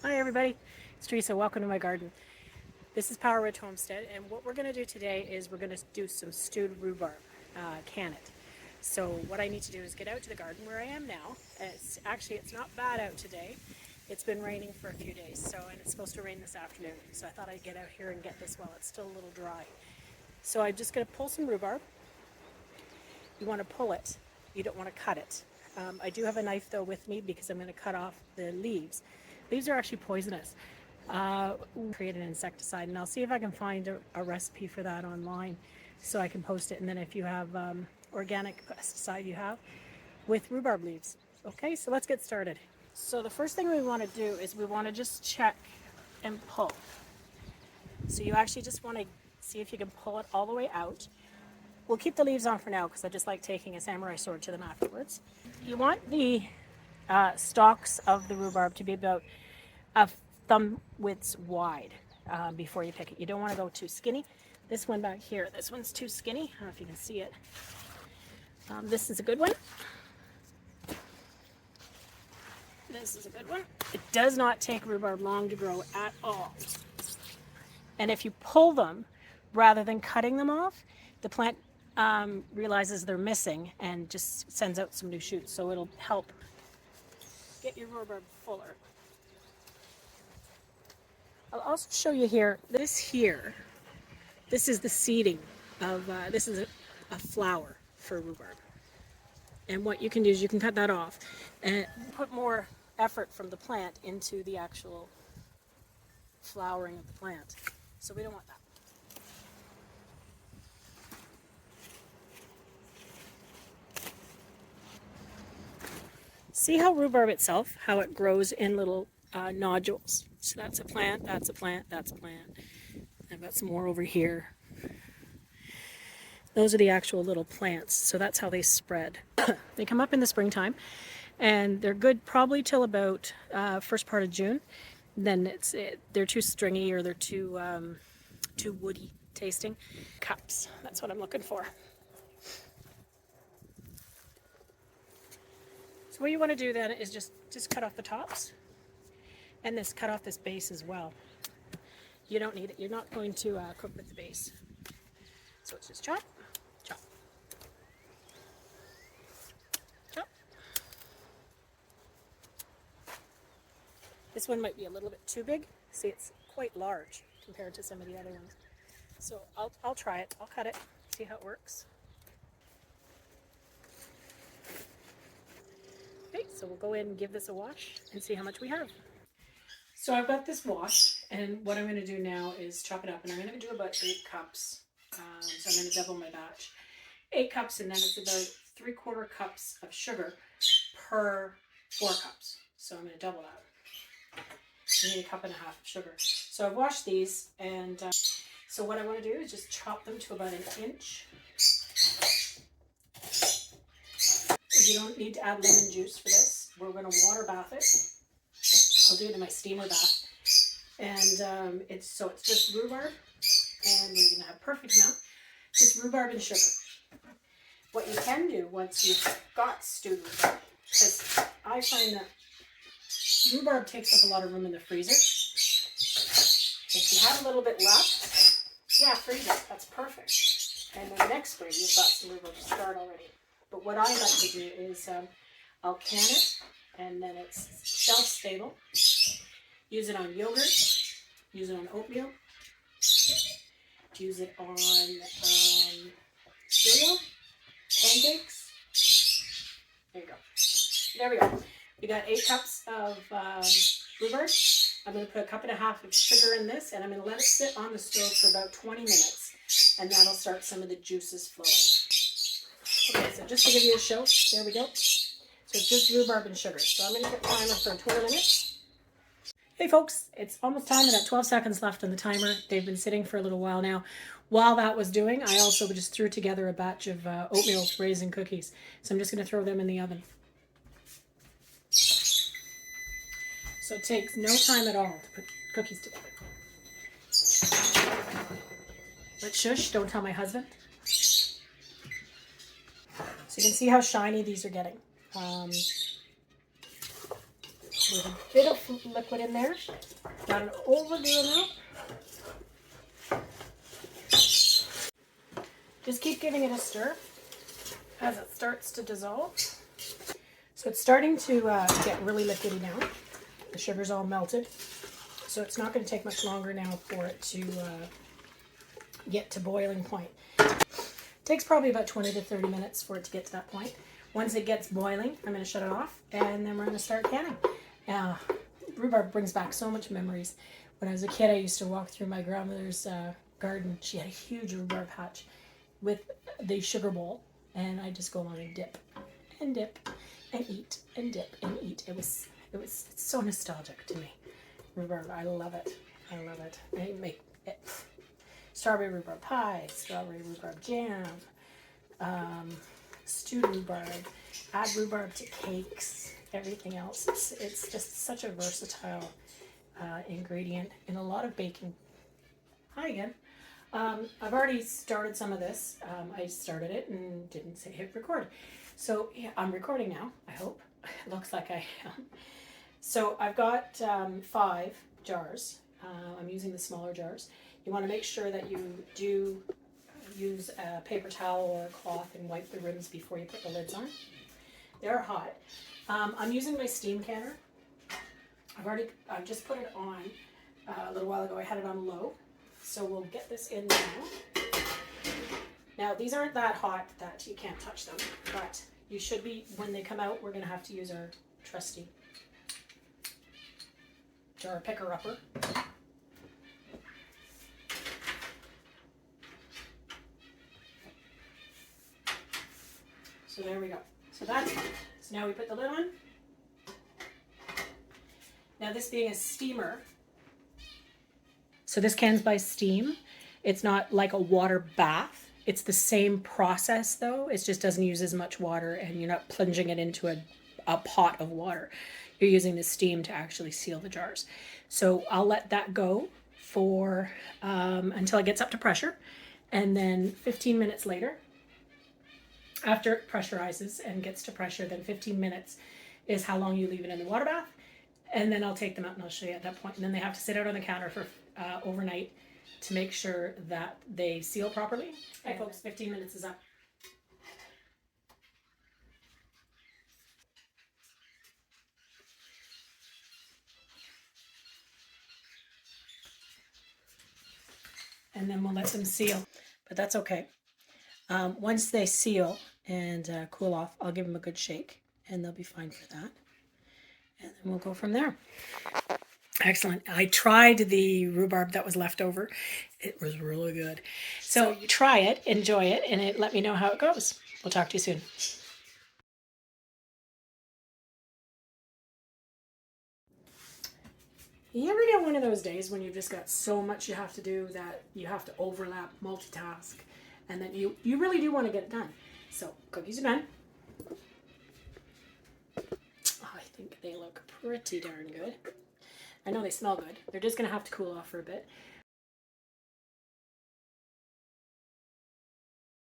Hi everybody, it's Teresa. Welcome to my garden. This is Power Ridge Homestead, and what we're going to do today is we're going to do some stewed rhubarb, can it. So what I need to do is get out to the garden where I am now. It's not bad out today. It's been raining for a few days, and it's supposed to rain this afternoon. So I thought I'd get out here and get this while it's still a little dry. So I'm just going to pull some rhubarb. You want to pull it. You don't want to cut it. I do have a knife though with me because I'm going to cut off the leaves. Leaves are actually poisonous. Create an insecticide, and I'll see if I can find a recipe for that online so I can post it. And then if you have organic pesticide you have with rhubarb leaves. Okay, so let's get started. So the first thing we want to do is we want to just check and pull. So you actually just want to see if you can pull it all the way out. We'll keep the leaves on for now because I just like taking a samurai sword to them afterwards. You want the stalks of the rhubarb to be about a thumb width wide before you pick it. You don't want to go too skinny. This one back here, this one's too skinny. I don't know if you can see it. This is a good one. This is a good one. It does not take rhubarb long to grow at all. And if you pull them rather than cutting them off, the plant realizes they're missing and just sends out some new shoots. So it'll help get your rhubarb fuller. I'll also show you here, this is the seeding of, this is a flower for rhubarb. And what you can do is you can cut that off and put more effort from the plant into the actual flowering of the plant. So we don't want that. See how rhubarb itself, how it grows in little nodules. So that's a plant, that's a plant, that's a plant. I've got some more over here. Those are the actual little plants. So that's how they spread. They come up in the springtime and they're good probably till about first part of June. Then they're too stringy or they're too woody tasting. Cups, that's what I'm looking for. So what you want to do then is just cut off the tops and cut off this base as well. You don't need it. You're not going to cook with the base. So it's just chop, chop, chop. This one might be a little bit too big. See, it's quite large compared to some of the other ones. So I'll try it. I'll cut it, see how it works. Okay, so we'll go in and give this a wash and see how much we have. So I've got this washed, and what I'm going to do now is chop it up, and I'm going to do about 8 cups. So I'm going to double my batch. 8 cups, and then it's about 3/4 cups of sugar per 4 cups. So I'm going to double that. You need 1.5 cups of sugar. So I've washed these, and so what I want to do is just chop them to about 1 inch. You don't need to add lemon juice for this. We're going to water bath it. I'll do it in my steamer bath. And it's just rhubarb, and we're going to have perfect amount. Just rhubarb and sugar. What you can do once you've got stewed rhubarb, because I find that rhubarb takes up a lot of room in the freezer. If you have a little bit left, yeah, freeze it. That's perfect. And then next spring, you've got some rhubarb to start already. But what I like to do is I'll can it, and then it's shelf stable. Use it on yogurt, use it on oatmeal, use it on cereal, pancakes. There you go. There we go. We got 8 cups of rhubarb. I'm going to put 1.5 cups of sugar in this, and I'm going to let it sit on the stove for about 20 minutes, and that'll start some of the juices flowing. Okay, so just to give you a show, there we go. So it's just rhubarb and sugar. So I'm going to put timer for 20 minutes. Hey folks, it's almost time. I got 12 seconds left on the timer. They've been sitting for a little while now. While that was doing, I also just threw together a batch of oatmeal raisin cookies. So I'm just going to throw them in the oven. So it takes no time at all to put cookies together. But shush, don't tell my husband. So you can see how shiny these are getting. There's a bit of liquid in there, not an overdue amount. Just keep giving it a stir as it starts to dissolve. So it's starting to get really liquidy now. The sugar's all melted. So it's not going to take much longer now for it to get to boiling point. It takes probably about 20 to 30 minutes for it to get to that point. Once it gets boiling, I'm going to shut it off and then we're going to start canning. Rhubarb brings back so much memories. When I was a kid, I used to walk through my grandmother's garden. She had a huge rhubarb patch with the sugar bowl, and I just go along and dip and eat and dip and eat. It's so nostalgic to me. Rhubarb, I love it. I love it. I make it. Strawberry rhubarb pie, strawberry rhubarb jam, stewed rhubarb, add rhubarb to cakes, everything else. It's just such a versatile ingredient in a lot of baking. Hi again. I've already started some of this. I started it and didn't say hit record. So yeah, I'm recording now, I hope. It looks like I am. So I've got 5 jars. I'm using the smaller jars. You want to make sure that you do use a paper towel or a cloth and wipe the rims before you put the lids on. They're hot. I'm using my steam canner. I've just put it on a little while ago. I had it on low. So we'll get this in now. Now these aren't that hot that you can't touch them, but you should be, when they come out, we're going to have to use our trusty jar picker-upper. So there we go. So that's fine. So now we put the lid on. Now this being a steamer, so this can's by steam. It's not like a water bath. It's the same process though. It just doesn't use as much water and you're not plunging it into a pot of water. You're using the steam to actually seal the jars. So I'll let that go for until it gets up to pressure. And then 15 minutes later, after it pressurizes and gets to pressure, then 15 minutes is how long you leave it in the water bath. And then I'll take them out and I'll show you at that point. And then they have to sit out on the counter for overnight to make sure that they seal properly. Hey folks, 15 minutes is up. And then we'll let them seal, but that's okay. Once they seal and cool off, I'll give them a good shake and they'll be fine for that. And then we'll go from there. Excellent. I tried the rhubarb that was left over. It was really good. So you try it, enjoy it, and let me know how it goes. We'll talk to you soon. You ever get one of those days when you've just got so much you have to do that you have to overlap, multitask, and then you really do want to get it done. So cookies are done. I think they look pretty darn good. I know they smell good. They're just going to have to cool off for a bit.